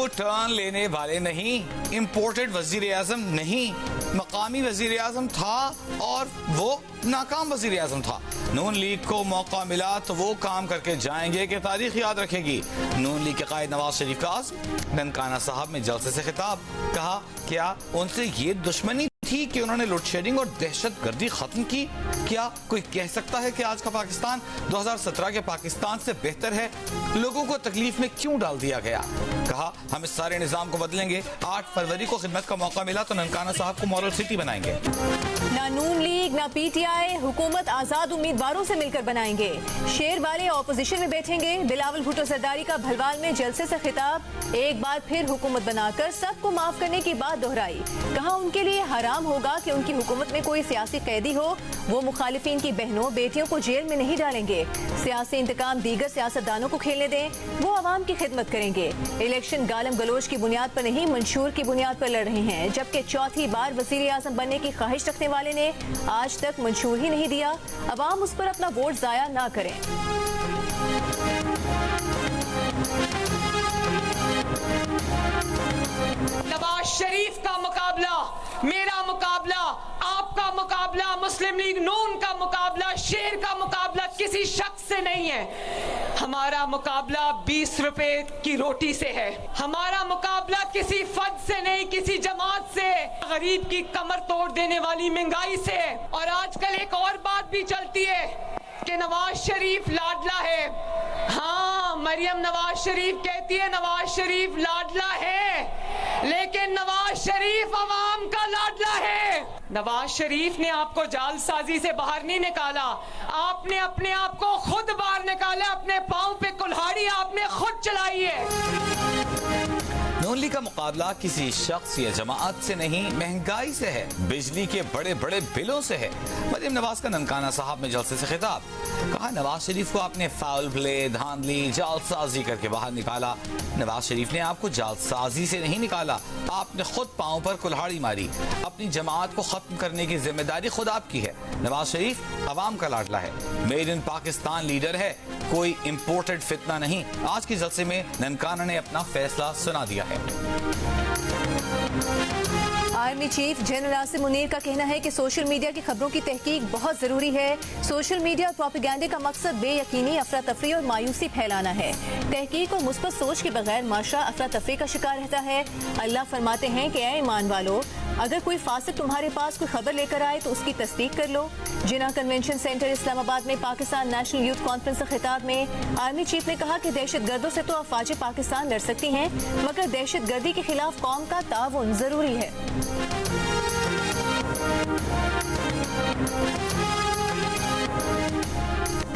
वो टर्न लेने वाले नहीं, इम्पोर्टेड वजीर आजम नहीं, मकामी वजीर आजम था और वो नाकाम वजीर आजम था। नून लीग को मौका मिला तो वो काम करके जाएंगे कि तारीख याद रखेगी। नून लीग के कायद नवाज शरीफ का आज़म ननकाना साहब में जलसे से खिताब, कहा क्या उनसे ये दुश्मनी थी कि उन्होंने लोड शेडिंग और दहशत गर्दी खत्म की? क्या कोई कह सकता है कि आज का पाकिस्तान 2017 के पाकिस्तान से बेहतर है? लोगों को तकलीफ में क्यों डाल दिया गया? कहा हम इस सारे निजाम को बदलेंगे। 8 फरवरी को खिदमत का मौका मिला तो ननकाना साहब को मॉडल सिटी बनाएंगे। ना नून लीग ना पीटीआई हुकूमत आजाद उम्मीदवारों से मिलकर बनाएंगे। शेर वाले ऑपोजिशन में बैठेंगे। बिलावल भुट्टो जरदारी का भलवाल में जलसे से खिताब, एक बार फिर हुकूमत बनाकर सबको माफ करने की बात दोहराई। कहा उनके लिए हराम होगा कि उनकी हुकूमत में कोई सियासी कैदी हो। वो मुखालिफिन की बहनों बेटियों को जेल में नहीं डालेंगे। सियासी इंतकाम दीगर सियासतदानों को खेलने दें, वो आवाम की खिदमत करेंगे। इलेक्शन गालम गलोच की बुनियाद पर नहीं मंशूर की बुनियाद पर लड़ रहे हैं। जबकि चौथी बार वजीर आजम बनने की ख्वाहिश रखने वाले ने आज तक मंशूर ही नहीं दिया। अवाम उस पर अपना वोट जाया ना करें। नवाज शरीफ का मुकाबला, मेरा मुकाबला, आपका मुकाबला, मुस्लिम लीग नून का मुकाबला, शेर का मुकाबला किसी शख्स से नहीं है। हमारा मुकाबला 20 रुपए की रोटी से है। हमारा मुकाबला किसी फर्द से नहीं, किसी जमात से, गरीब की कमर तोड़ देने वाली महंगाई से। और आजकल एक और बात भी चलती है कि नवाज शरीफ लाडला है। हाँ, मरियम नवाज शरीफ कहती है नवाज शरीफ लाडला है, लेकिन नवाज शरीफ अवाम का लाडला है। नवाज शरीफ ने आपको जालसाजी से बाहर नहीं निकाला, आपने अपने आप को खुद बाहर निकाला। अपने पांव पे कुल्हाड़ी आपने खुद चलाई है। नून लीग का मुकाबला किसी शख्स या जमात से नहीं, महंगाई से है, बिजली के बड़े बड़े बिलों से है। मरियम नवाज का ननकाना साहब में जलसे से खिताब, कहा नवाज शरीफ को आपने फाउल प्ले, धांधली, जालसाजी करके बाहर निकाला। नवाज शरीफ ने आपको जालसाजी से नहीं निकाला, आपने खुद पांव पर कुल्हाड़ी मारी। अपनी जमात को खत्म करने की जिम्मेदारी खुद आपकी है। नवाज शरीफ अवाम का लाडला है, मेड इन पाकिस्तान लीडर है, कोई इम्पोर्टेड फितना नहीं। आज के जलसे में ननकाना ने अपना फैसला सुना दिया है। Army chief general Asim Munir का कहना है कि सोशल मीडिया की खबरों की तहकीक बहुत जरूरी है। सोशल मीडिया और प्रोपेगेंडे का मकसद बेयकीनी, अफरा तफरी और मायूसी फैलाना है। तहकीक और मुस्बत सोच के बगैर माशरा अफरा तफरी का शिकार रहता है। अल्लाह फरमाते हैं कि ऐ ईमान वालो, अगर कोई फासिक तुम्हारे पास कोई खबर लेकर आए तो उसकी तस्दीक कर लो। जिना कन्वेंशन सेंटर इस्लामाबाद में पाकिस्तान नेशनल यूथ कॉन्फ्रेंस के खिताब में आर्मी चीफ ने कहा कि दहशतगर्दों से तो अफवाज पाकिस्तान लड़ सकती हैं, मगर दहशतगर्दी के खिलाफ कौम का ताउन जरूरी है।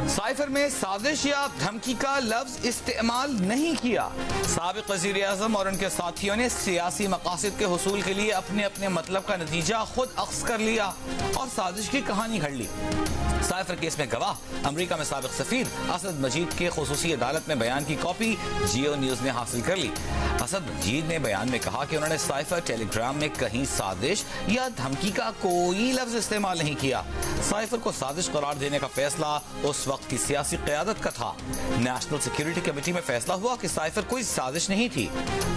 साइफर में साजिश या धमकी का लफ्ज इस्तेमाल नहीं किया। साबिक वज़ीर आज़म और उनके साथियों ने सियासी मकासद के हुसूल के लिए अपने अपने मतलब का नतीजा खुद अख्ज़ कर लिया और साजिश की कहानी घड़ ली। साइफर केस में गवाह अमेरिका में साबिक सफीर असद मजीद के खुसूसी अदालत में बयान की कॉपी जियो न्यूज ने हासिल कर ली। असद मजीद ने बयान में कहा कि उन्होंने साइफर टेलीग्राम में कहीं साजिश या धमकी का कोई लफ्ज इस्तेमाल नहीं किया। साइफर को साजिश करार देने का फैसला उस वक्त की सियासी क़यादत का था। नेशनल सिक्योरिटी कमेटी में फैसला हुआ कि साइफर कोई साजिश नहीं थी।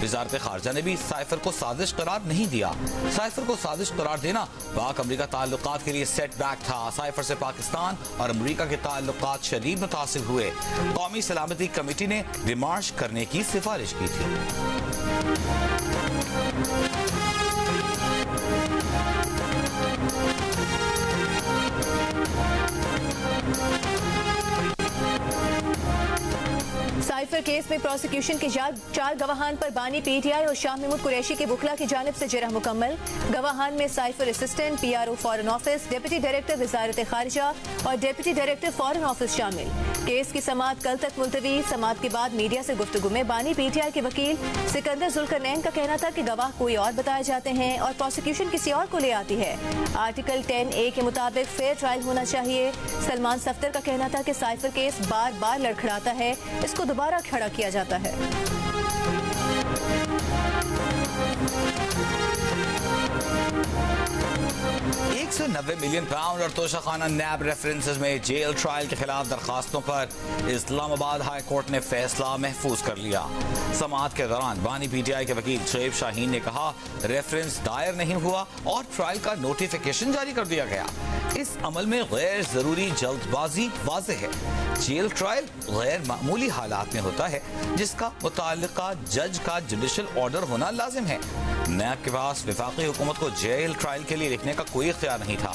वज़ारत ख़ारजा ने भी साइफर को साजिश करार नहीं दिया। साइफर को साजिश करार देना पाक अमेरिका ताल्लुकात के लिए सेटबैक था। साइफर से पाकिस्तान और अमेरिका के ताल्लुकात शदीद मुतासिर हुए। कौमी सलामती कमेटी ने डिमार्श करने की सिफारिश की थी। साइफर केस में प्रोसिक्यूशन के 4 गवाहान पर बानी पीटीआई और शाह महमूद कुरैशी के बुखला की जानिब से जरह मुकम्मल। गवाहान में cipher assistant, PRO foreign office, deputy director वजारत खारिजा और डिप्टी डायरेक्टर फॉरेन ऑफिस शामिल। केस की समाअत कल तक मुलतवी। समाअत के बाद मीडिया से गुफ्तगू में बानी पीटीआई के वकील सिकंदर जुल्करनैन का कहना था कि गवाह कोई और बताए जाते हैं और प्रोसिक्यूशन किसी और को ले आती है। आर्टिकल 10A के मुताबिक फेयर ट्रायल होना चाहिए। सलमान सफ्तर का कहना था कि साइफर केस बार बार लड़खड़ाता है, इसको दोबारा खड़ा किया जाता है। 190 मिलियन पाउंड और तोशाखाना नैब रेफरेंसेस में जेल ट्रायल के खिलाफ दरखास्तों पर इस्लामाबाद हाई कोर्ट ने फैसला महफूज कर लिया। समाअत के दौरान बानी पीटीआई के वकील शोएब शाहीन ने कहा, रेफरेंस दायर नहीं हुआ और ट्रायल का नोटिफिकेशन जारी कर दिया गया। इस अमल में गैर जरूरी जल्दबाजी वाज़ेह है। जेल ट्रायल गैर मामूली हालात में होता है जिसका मुताल्लिका जज का जुडिशल ऑर्डर होना लाजिम है। नैब के पास वफाकी हुकूमत को जेल ट्रायल के लिए लिखने का कोई इख्तियार नहीं था।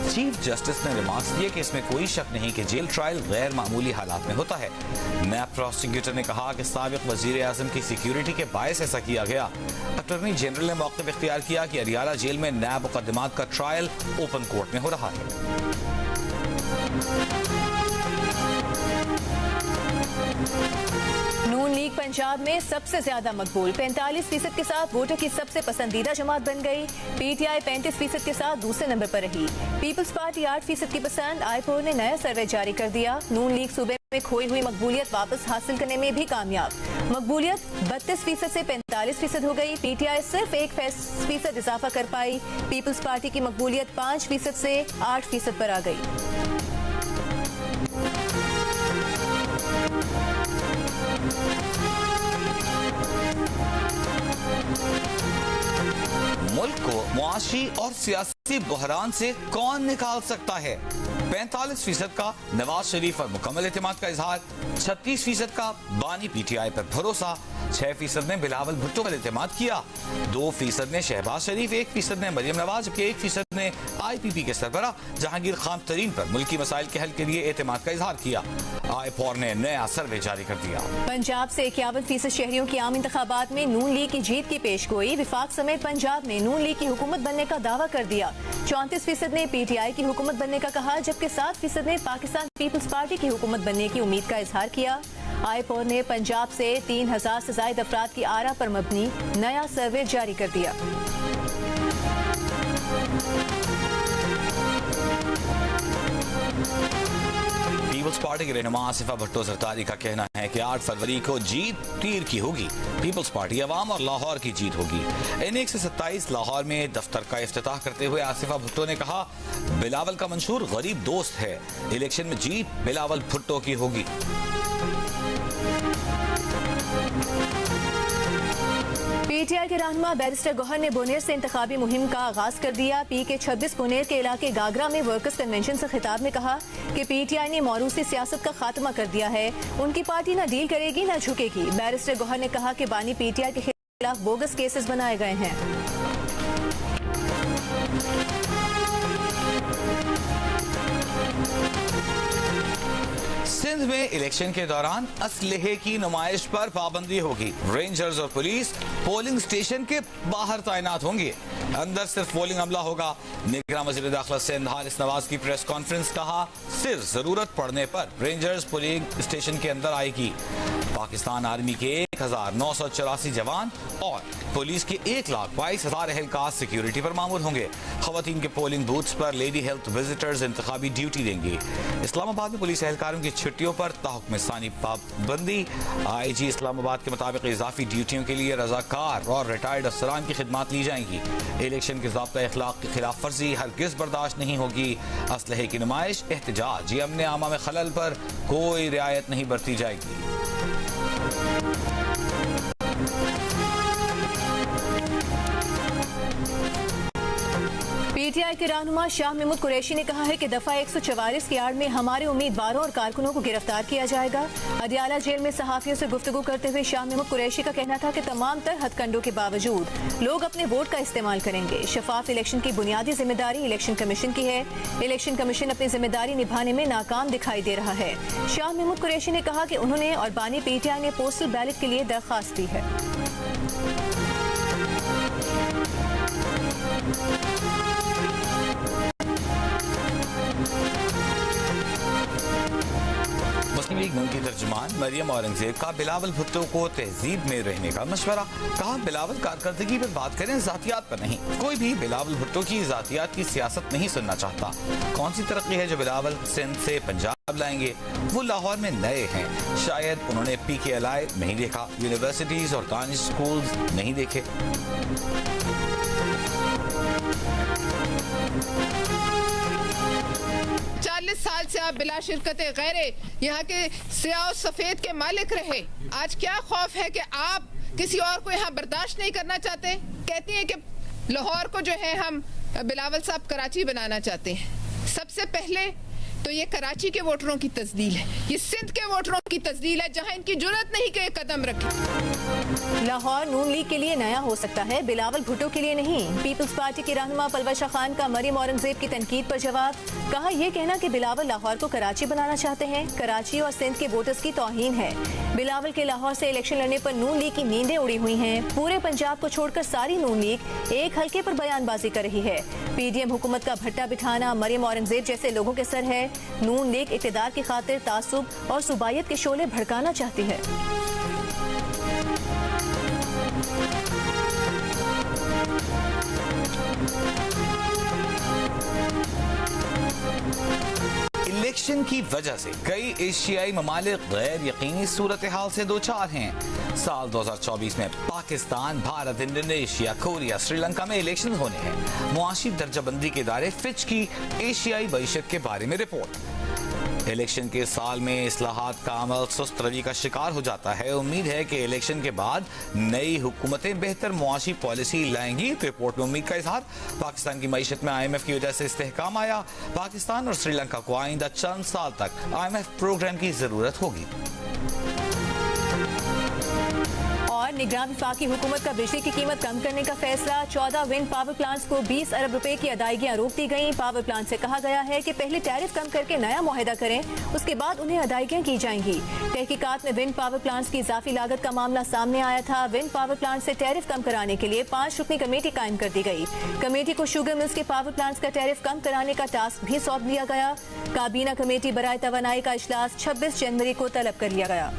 चीफ जस्टिस ने रिमार्क्स दिए कि इसमें कोई शक नहीं कि जेल ट्रायल गैर मामूली हालात में होता है। नैब प्रोसिक्यूटर ने कहा कि साबिक वजीर आजम की सिक्योरिटी के बायस ऐसा किया गया। अटॉर्नी जनरल ने मौक़िफ़ इख्तियार किया कि अरियाला जेल में नैब मुकदमात का ट्रायल ओपन कोर्ट में हो रहा है। नून लीग पंजाब में सबसे ज्यादा मकबूल 45% के साथ वोटर की सबसे पसंदीदा जमात बन गई। पीटीआई 35% के साथ दूसरे नंबर पर रही। पीपल्स पार्टी 8% की पसंद। आईपोर ने नया सर्वे जारी कर दिया। नून लीग सूबे में खोई हुई मकबूलियत वापस हासिल करने में भी कामयाब। मकबूलियत 32% से 45% हो गई। पीटीआई सिर्फ 1% इजाफा कर पाई। पीपल्स पार्टी की मकबूलियत 5% से 8% पर आ गई। मुल्क को मुआशी और सियासी बहरान से कौन निकाल सकता है? 45% का नवाज शरीफ पर मुकम्मल एतमाद का इजहार, 36% का बानी पीटीआई पर भरोसा, 6% ने बिलावल भुट्टो पर एतमाद किया, 2% ने शहबाज शरीफ, 1% ने मरियम नवाज, जबकि 1% ने IPP के सरबराह जहांगीर खान तरीन पर मुल्की मसाइल के हल के लिए एतमाद का इजहार किया। आईपोर ने नया सर्वे जारी कर दिया। पंजाब से 51% शहरियों की आम इंतखाबात में नून लीग की जीत की पेशगोई। विफाक समेत पंजाब में नून लीग की हुकूमत बनने का दावा कर दिया। 34% ने पीटीआई की हुकूमत बनने का कहा, जबकि 7% ने पाकिस्तान पीपल्स पार्टी की हुकूमत बनने की उम्मीद का इजहार किया। आईपोर ने पंजाब से 3000 से ज्यादा अफराद की आरा पर मबनी नया सर्वे जारी कर दिया। पीपल्स पार्टी के रहनुमा आसिफा भुट्टो जरदारी का कहना है कि 8 फरवरी को जीत तीर की होगी। पीपल्स पार्टी अवाम और लाहौर की जीत होगी। NX से 27 लाहौर में दफ्तर का इफ्तिताह करते हुए आसिफा भुट्टो ने कहा, बिलावल का मंशूर गरीब दोस्त है। इलेक्शन में जीत बिलावल भुट्टो की होगी। पीटीआई के रहनुमा बैरिस्टर गौहर ने बोनेर से इंतखाबी मुहिम का आगाज कर दिया। PK 26 बोनेर के इलाके गागरा में वर्कर्स कन्वेंशन से खिताब में कहा कि पीटीआई ने मौरूसी सियासत का खात्मा कर दिया है। उनकी पार्टी न डील करेगी न झुकेगी। बैरिस्टर गौहर ने कहा कि बानी पीटीआई के खिलाफ बोगस केसेस बनाए गए हैं। सिंध में इलेक्शन के दौरान असलहे की नुमाइश पर पाबंदी होगी। रेंजर्स और पुलिस पोलिंग स्टेशन के बाहर तैनात होंगे। अंदर सिर्फ पोलिंग अमला होगा। निगरान वज़ीर दाखिला सिंध हारिस नवाज की प्रेस कॉन्फ्रेंस कहा, सिर्फ जरूरत पड़ने पर रेंजर्स पोलिंग स्टेशन के अंदर आएगी। पाकिस्तान आर्मी के 1984 जवान और पुलिस के 1,22,000 एहलकार सिक्योरिटी पर मामूल होंगे। खवातीन के पोलिंग बूथ्स पर लेडी हेल्थ विजिटर्स इंतखाबी ड्यूटी देंगे। इस्लामाबाद में पुलिस एहलकारों की छुट्टियों पर ताहुक्म सानी पाबंदी। IG इस्लामाबाद के मुताबिक इजाफी ड्यूटियों के लिए रजाकार और रिटायर्ड अफसरान की खिदमात ली जाएंगी। इलेक्शन के ज़ाब्ता अखलाक की खिलाफ वर्जी हरगिज बर्दाश्त नहीं होगी। असलहे की नुमाइश, एहतजाज या अमन आमा में खलल पर कोई रियायत नहीं बरती जाएगी। पीटीआई के रहनुमा शाह महमूद कुरैशी ने कहा है कि दफा 144 की आड़ में हमारे उम्मीदवारों और कारकुनों को गिरफ्तार किया जाएगा। अदियाला जेल में सहाफियों से गुफ्तगू करते हुए शाह महमूद कुरैशी का कहना था कि तमाम तर हथकंडों के बावजूद लोग अपने वोट का इस्तेमाल करेंगे। शफाफ इलेक्शन की बुनियादी जिम्मेदारी इलेक्शन कमीशन की है। इलेक्शन कमीशन अपनी जिम्मेदारी निभाने में नाकाम दिखाई दे रहा है। शाह महमूद कुरैशी ने कहा कि उन्होंने और बानी पीटीआई ने पोस्टल बैलेट के लिए दरख्वास्त दी है। मुस्लिम लीग नून की तर्जुमान मरियम औरंगजेब का बिलावल भुट्टो को तहजीब में रहने का मशवरा। कहा, बिलावल कारकर्दगी पर बात करें, जातियात पर नहीं। कोई भी बिलावल भुट्टो की जातियात की सियासत नहीं सुनना चाहता। कौन सी तरक्की है जो बिलावल सिंध से पंजाब लाएंगे? वो लाहौर में नए हैं, शायद उन्होंने PKLI नहीं देखा, यूनिवर्सिटीज और दानिश स्कूल नहीं देखे। 40 साल से आप बिला शिरकत गैरे यहाँ के सियाह सफेद के मालिक रहे। आज क्या खौफ है कि आप किसी और को यहाँ बर्दाश्त नहीं करना चाहते? कहती हैं कि लाहौर को जो है हम बिलावल साहब कराची बनाना चाहते हैं। सबसे पहले तो ये कराची के वोटरों की तस्दील है, ये सिंध के वोटरों की तस्दील है जहां इनकी जुर्रत नहीं कि कदम रखें। लाहौर नून लीग के लिए नया हो सकता है, बिलावल भुट्टो के लिए नहीं। पीपल्स पार्टी की रहनुमा पलवशा खान का मरियम औरंगजेब की तनकीद पर जवाब। कहा यह कहना कि बिलावल लाहौर को कराची बनाना चाहते हैं कराची और सिंध के वोटर्स की तौहीन है। बिलावल के लाहौर से इलेक्शन लड़ने पर नून लीग की नींदें उड़ी हुई हैं। पूरे पंजाब को छोड़कर सारी नून लीग एक हल्के पर बयानबाजी कर रही है। पीडीएम हुकूमत का भट्टा बिठाना मरियम औरंगजेब जैसे लोगों के सर है। नून लीग इक़्तिदार की खातिर तासुब और सुबायत के शोले भड़काना चाहती है। इलेक्शन की वजह से कई एशियाई ममालिक गैर यकीनी सूरत हाल से दो चार हैं। साल 2024 में पाकिस्तान, भारत, इंडोनेशिया, कोरिया, श्रीलंका में इलेक्शन होने हैं। मुआशी दर्जाबंदी के इदारे फिच की एशियाई मईशत के बारे में रिपोर्ट। इलेक्शन के साल में इस्लाहात का अमल सुस्त रवि का शिकार हो जाता है। उम्मीद है कि इलेक्शन के बाद नई हुकूमतें बेहतर मुआशी पॉलिसी लाएंगी। रिपोर्ट में उम्मीद का इजहार। पाकिस्तान की मईशत में IMF की वजह से इस्तेहकाम आया। पाकिस्तान और श्रीलंका को आइंदा चंद साल तक IMF प्रोग्राम की जरूरत होगी। और निगरान वफाकी हुकूमत का बिजली की कीमत कम करने का फैसला। 14 विंड पावर प्लांट्स को 20 अरब रुपए की अदायगियां रोक दी गईं। पावर प्लांट से कहा गया है कि पहले टैरिफ कम करके नया मुआहदा करें, उसके बाद उन्हें अदायगियां की जाएंगी। तहकीकात में विंड पावर प्लांट्स की इजाफी लागत का मामला सामने आया था। विंड पावर प्लांट से टैरिफ कम कराने के लिए 5 रुकनी कमेटी कायम कर दी गई। कमेटी को शुगर मिल्स के पावर प्लांट्स का टैरिफ कम कराने का टास्क भी सौंप दिया गया। काबीना कमेटी बराए तवानाई का इजलास 26 जनवरी को तलब कर लिया गया।